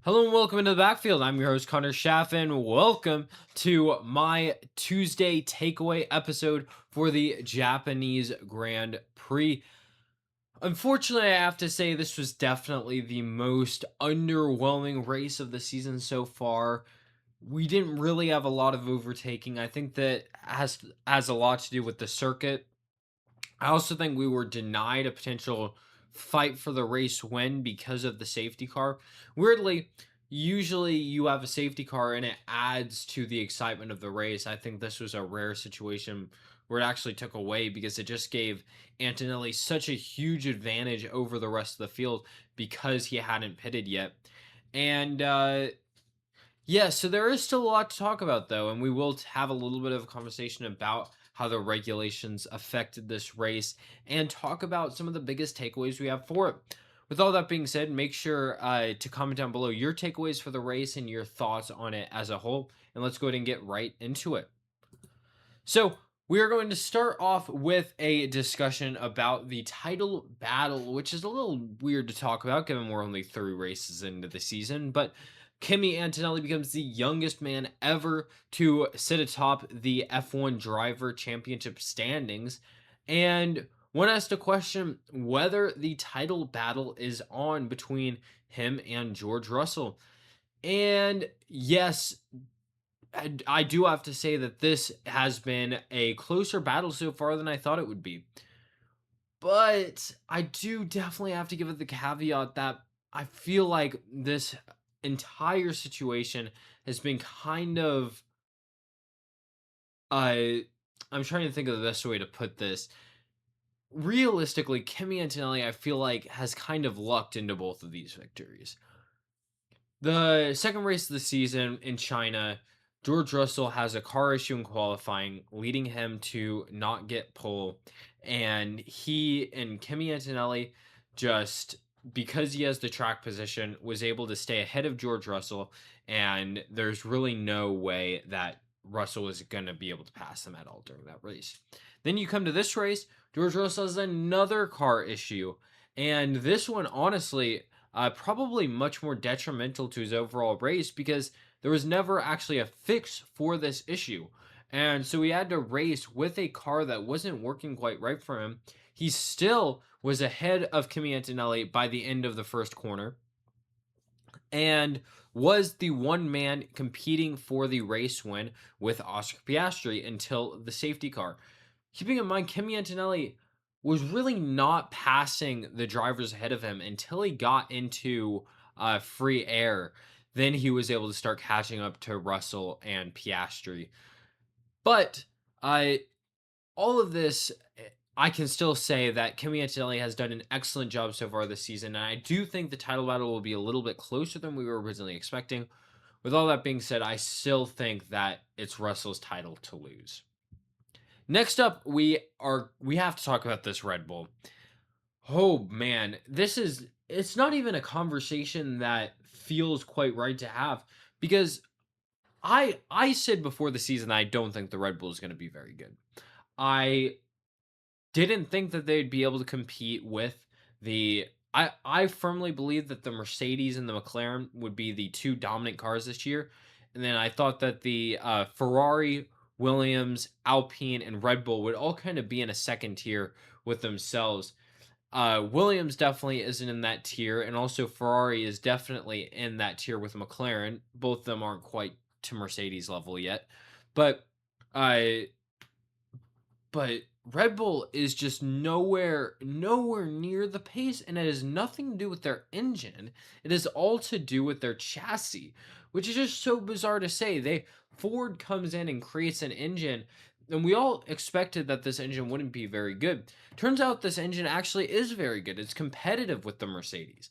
Hello and welcome into the backfield. I'm your host, Connor Shaffin. Welcome to my Tuesday takeaway episode for the Japanese Grand Prix. Unfortunately, I have to say this was definitely the most underwhelming race of the season so far. We didn't really have a lot of overtaking. I think that has a lot to do with the circuit. I also think we were denied a potential fight for the race win because of the safety car. Weirdly, usually you have a safety car and it adds to the excitement of the race. I think this was a rare situation where it actually took away because it just gave Antonelli such a huge advantage over the rest of the field because he hadn't pitted yet. And yeah, so there is still a lot to talk about, though, and we will have a little bit of a conversation about how the regulations affected this race and talk about some of the biggest takeaways we have for it. With all that being said, make sure to comment down below your takeaways for the race and your thoughts on it as a whole, and let's go ahead and get right into it. So, we are going to start off with a discussion about the title battle, which is a little weird to talk about given we're only 3 races into the season. But Kimi Antonelli becomes the youngest man ever to sit atop the F1 Driver Championship standings. And one has to question whether the title battle is on between him and George Russell. And yes, I do have to say that this has been a closer battle so far than I thought it would be. But I do definitely have to give it the caveat that I feel like this entire situation has been kind of uh I'm trying to think of the best way to put this. Realistically, Kimi Antonelli I feel like has kind of lucked into both of these victories. The second race of the season in China, George Russell has a car issue in qualifying, leading him to not get pole. And he and Kimi Antonelli just because he has the track position was able to stay ahead of George Russell, and there's really no way that Russell is going to be able to pass him at all during that race. Then you come to this race, George Russell has another car issue, and this one honestly probably much more detrimental to his overall race because there was never actually a fix for this issue. And so he had to race with a car that wasn't working quite right for him. He still was ahead of Kimi Antonelli by the end of the first corner and was the one man competing for the race win with Oscar Piastri until the safety car. Keeping in mind, Kimi Antonelli was really not passing the drivers ahead of him until he got into free air. Then he was able to start catching up to Russell and Piastri. But uh, all of this, I can still say that Kimi Antonelli has done an excellent job so far this season. And I do think the title battle will be a little bit closer than we were originally expecting. With all that being said, I still think that it's Russell's title to lose. Next up, we have to talk about this Red Bull. Oh man, it's not even a conversation that feels quite right to have because I said before the season that I don't think the Red Bull is going to be very good. I didn't think that they'd be able to compete with the I firmly believe that the Mercedes and the McLaren would be the two dominant cars this year. And then I thought that the Ferrari, Williams, Alpine, and Red Bull would all kind of be in a second tier with themselves. Williams definitely isn't in that tier, and also Ferrari is definitely in that tier with McLaren. Both of them aren't quite to Mercedes level yet, but I but Red Bull is just nowhere near the pace, and it has nothing to do with their engine. It is all to do with their chassis, which is just so bizarre to say. Ford comes in and creates an engine, and we all expected that this engine wouldn't be very good. Turns out this engine actually is very good. It's competitive with the Mercedes.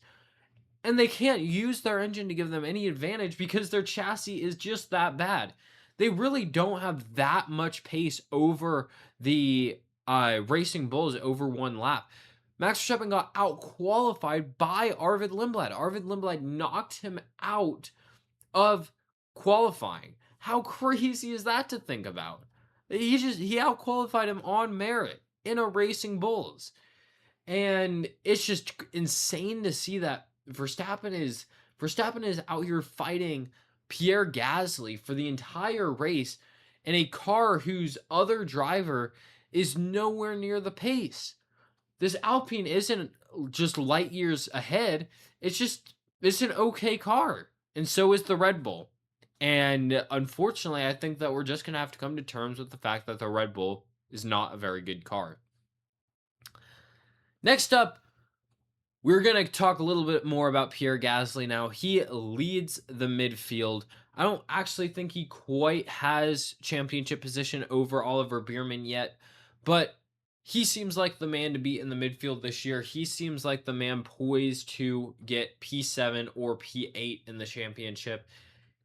And they can't use their engine to give them any advantage because their chassis is just that bad. They really don't have that much pace over the Racing Bulls over one lap. Max Verstappen got out qualified by Arvid Lindblad. Arvid Lindblad knocked him out of qualifying. How crazy is that to think about? He out qualified him on merit in a Racing Bulls. And it's just insane to see that Verstappen is Verstappen is out here fighting Pierre Gasly for the entire race in a car whose other driver is nowhere near the pace. This Alpine isn't just light years ahead. It's an okay car. And so is the Red Bull. And unfortunately, I think that we're just going to have to come to terms with the fact that the Red Bull is not a very good car. Next up, we're going to talk a little bit more about Pierre Gasly now. He leads the midfield. I don't actually think he quite has championship position over Oliver Bierman yet, but he seems like the man to beat in the midfield this year. He seems like the man poised to get P7 or P8 in the championship.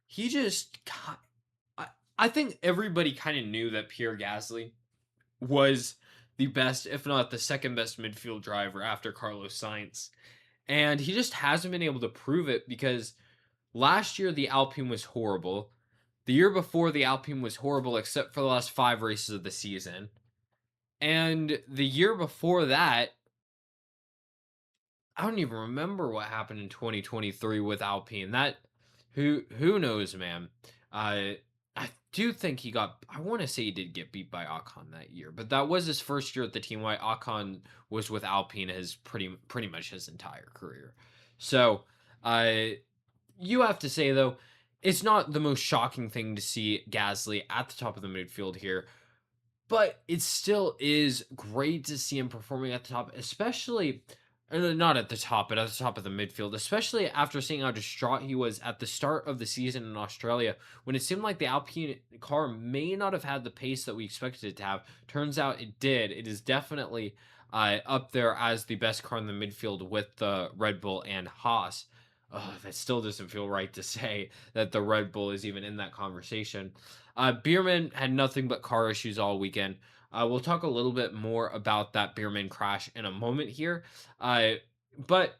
He just, I think everybody kind of knew that Pierre Gasly was the best, if not the second best midfield driver after Carlos Sainz. And he just hasn't been able to prove it because last year the Alpine was horrible. The year before the Alpine was horrible except for the last 5 races of the season. And the year before that, I don't even remember what happened in 2023 with Alpine. That who knows, man. I do think I want to say he did get beat by Ocon that year, but that was his first year at the team. Why Ocon was with Alpine his pretty much his entire career. So, you have to say though, it's not the most shocking thing to see Gasly at the top of the midfield here, but it still is great to see him performing at the top, especially not at the top, but at the top of the midfield, especially after seeing how distraught he was at the start of the season in Australia when it seemed like the Alpine car may not have had the pace that we expected it to have. Turns out it did. It is definitely up there as the best car in the midfield with the Red Bull and Haas. Oh, that still doesn't feel right to say that the Red Bull is even in that conversation. Bierman had nothing but car issues all weekend. We'll talk a little bit more about that Bierman crash in a moment here. But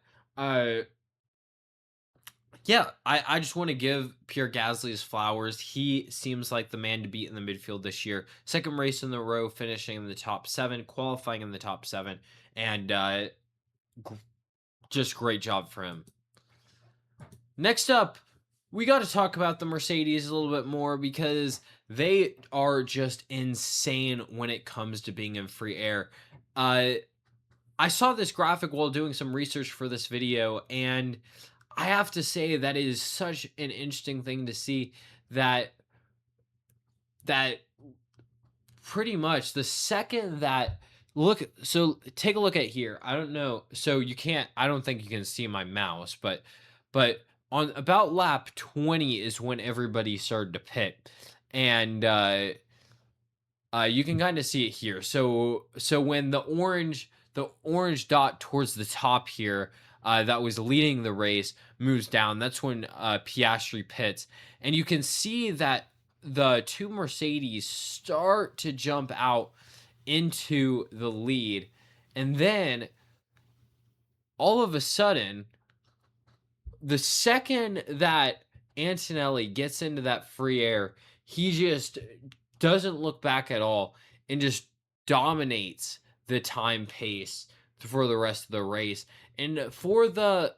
yeah, I just want to give Pierre Gasly his flowers. He seems like the man to beat in the midfield this year. Second race in the row, finishing in the top 7, qualifying in the top 7, and just great job for him. Next up, we got to talk about the Mercedes a little bit more because they are just insane when it comes to being in free air. I saw this graphic while doing some research for this video, and I have to say that it is such an interesting thing to see that pretty much the second that take a look at here. I don't know. So I don't think you can see my mouse, but on about lap 20 is when everybody started to pit. And you can kind of see it here. So when the orange dot towards the top here, that was leading the race, moves down, that's when Piastri pits. And you can see that the two Mercedes start to jump out into the lead. And then all of a sudden, the second that Antonelli gets into that free air, he just doesn't look back at all and just dominates the time pace for the rest of the race. And for the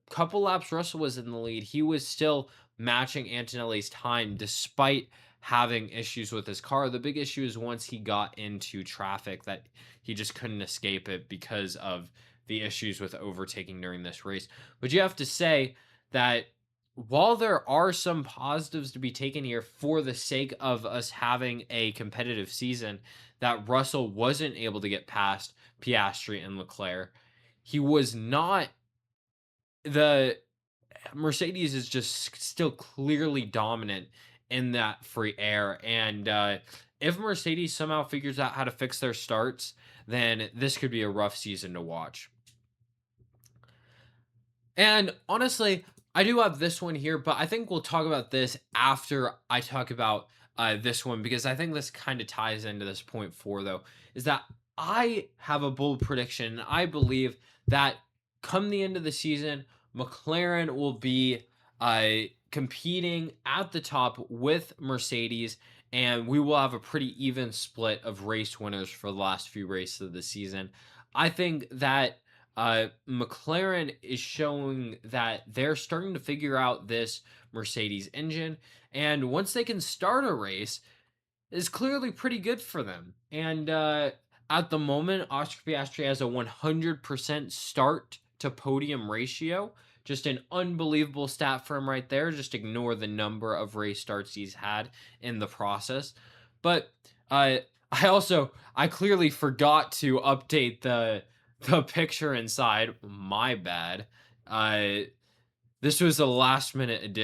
couple laps Russell was in the lead, he was still matching Antonelli's time despite having issues with his car. The big issue is once he got into traffic that he just couldn't escape it because of the issues with overtaking during this race. But you have to say that while there are some positives to be taken here for the sake of us having a competitive season, that Russell wasn't able to get past Piastri and Leclerc. He was not. The Mercedes is just still clearly dominant in that free air. And if Mercedes somehow figures out how to fix their starts, then this could be a rough season to watch. And honestly, I do have this one here, but I think we'll talk about this after I talk about this one, because I think this kind of ties into this point 4, though, is that I have a bold prediction. I believe that come the end of the season, McLaren will be competing at the top with Mercedes, and we will have a pretty even split of race winners for the last few races of the season. I think that McLaren is showing that they're starting to figure out this Mercedes engine. And once they can start a race, is clearly pretty good for them. And at the moment, Oscar Piastri has a 100% start to podium ratio. Just an unbelievable stat for him right there. Just ignore the number of race starts he's had in the process. But I clearly forgot to update the picture inside. My bad. Uh this was a last minute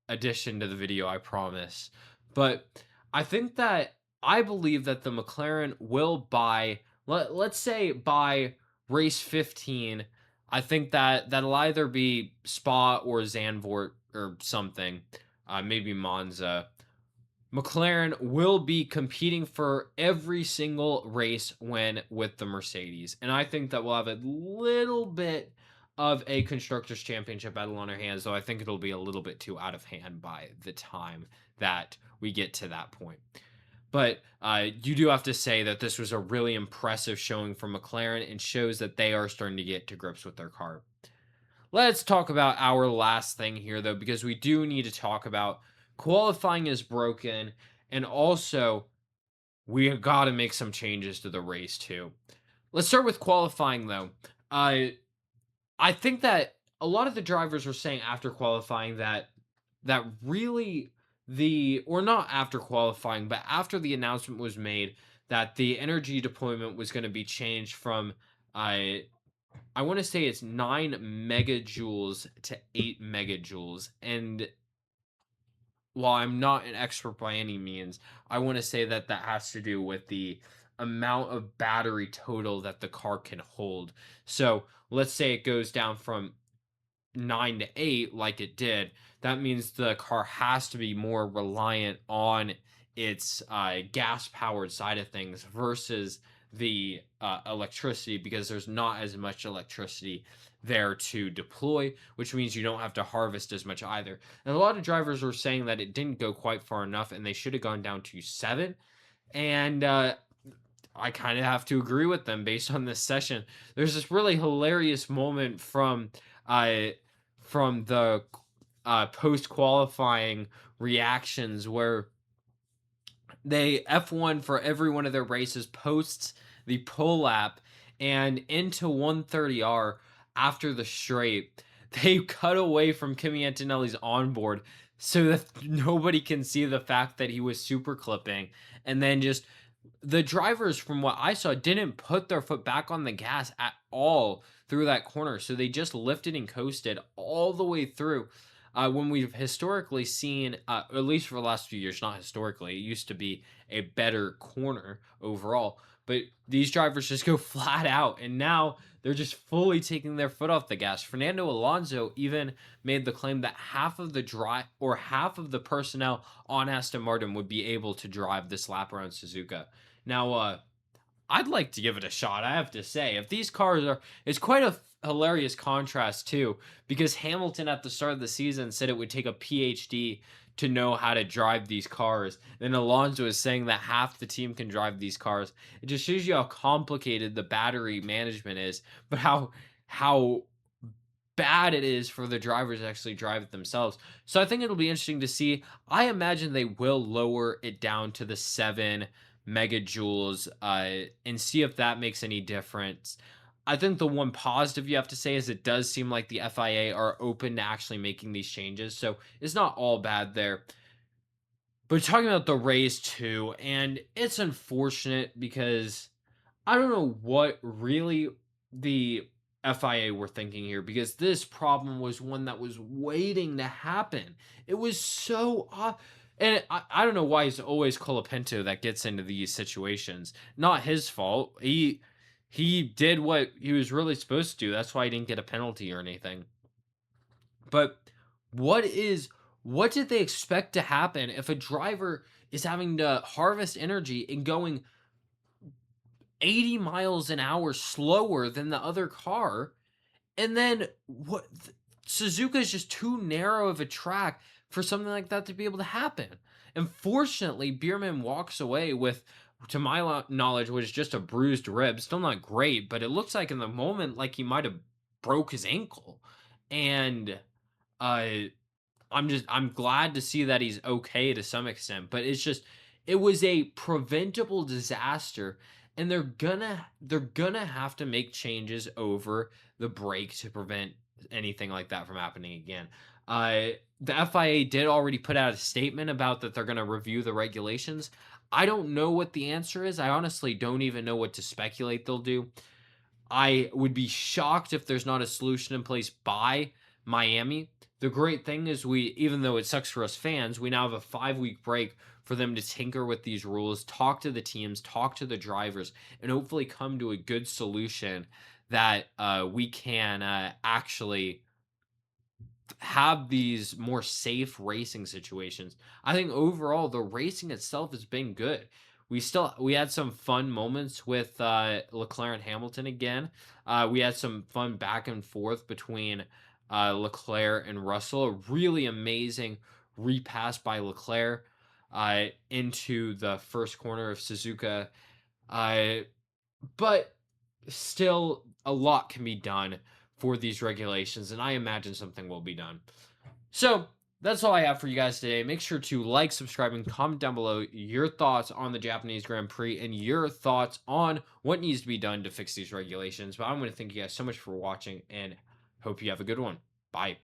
addition to the video, I promise. But I think that I believe that the McLaren will buy, let's say by race 15, I think that that'll either be Spa or Zandvoort or something, maybe Monza. McLaren will be competing for every single race when with the Mercedes. And I think that we'll have a little bit of a Constructors' Championship battle on our hands, though I think it'll be a little bit too out of hand by the time that we get to that point. But you do have to say that this was a really impressive showing from McLaren and shows that they are starting to get to grips with their car. Let's talk about our last thing here, though, because we do need to talk about qualifying is broken, and also we have got to make some changes to the race too. Let's start with qualifying, though. I think that a lot of the drivers were saying after qualifying that really the or not after qualifying, but after the announcement was made that the energy deployment was going to be changed from I want to say it's 9 megajoules to 8 megajoules. And while I'm not an expert by any means, I want to say that that has to do with the amount of battery total that the car can hold. So let's say it goes down from 9 to 8 like it did, that means the car has to be more reliant on its gas powered side of things versus the electricity, because there's not as much electricity there to deploy, which means you don't have to harvest as much either. And a lot of drivers were saying that it didn't go quite far enough and they should have gone down to 7. And I kind of have to agree with them based on this session. There's this really hilarious moment uh from the post qualifying reactions where they F1 for every one of their races posts the pull lap, and into 130R after the straight, they cut away from Kimi Antonelli's onboard so that nobody can see the fact that he was super clipping, and then just the drivers, from what I saw, didn't put their foot back on the gas at all through that corner. So they just lifted and coasted all the way through. When we've historically seen, at least for the last few years, not historically, it used to be a better corner overall. But these drivers just go flat out, and now they're just fully taking their foot off the gas. Fernando Alonso even made the claim that half of the half of the personnel on Aston Martin would be able to drive this lap around Suzuka. Now, I'd like to give it a shot. I have to say, if these cars are, it's quite a hilarious contrast too, because Hamilton at the start of the season said it would take a PhD to know how to drive these cars. Then Alonso is saying that half the team can drive these cars. It just shows you how complicated the battery management is, but how bad it is for the drivers to actually drive it themselves. So I think it'll be interesting to see. I imagine they will lower it down to the 7 megajoules and see if that makes any difference. I think the one positive you have to say is it does seem like the FIA are open to actually making these changes. So it's not all bad there. But talking about the race too, and it's unfortunate because I don't know what really the FIA were thinking here, because this problem was one that was waiting to happen. It was so off. And I don't know why it's always Colapinto that gets into these situations. Not his fault. He did what he was really supposed to do. That's why he didn't get a penalty or anything. But what did they expect to happen if a driver is having to harvest energy and going 80 miles an hour slower than the other car? And then what? Suzuka is just too narrow of a track for something like that to be able to happen. And fortunately, Bierman walks away with, to my knowledge, was just a bruised rib. Still not great, but it looks like in the moment like he might have broke his ankle. And uh I'm glad to see that he's okay to some extent, but it's just it was a preventable disaster, and they're gonna have to make changes over the break to prevent anything like that from happening again. The FIA did already put out a statement about that they're gonna review the regulations. I don't know what the answer is. I honestly don't even know what to speculate they'll do. I would be shocked if there's not a solution in place by Miami. The great thing is even though it sucks for us fans, we now have a 5-week break for them to tinker with these rules, talk to the teams, talk to the drivers, and hopefully come to a good solution that we can actually have these more safe racing situations. I think overall the racing itself has been good. We had some fun moments with Leclerc and Hamilton again. We had some fun back and forth between Leclerc and Russell. A really amazing repass by Leclerc into the first corner of Suzuka. Uh, but still, a lot can be done for these regulations, and I imagine something will be done. So that's all I have for you guys today. Make sure to like, subscribe, and comment down below your thoughts on the Japanese Grand Prix and your thoughts on what needs to be done to fix these regulations. But I'm going to thank you guys so much for watching and hope you have a good one. Bye.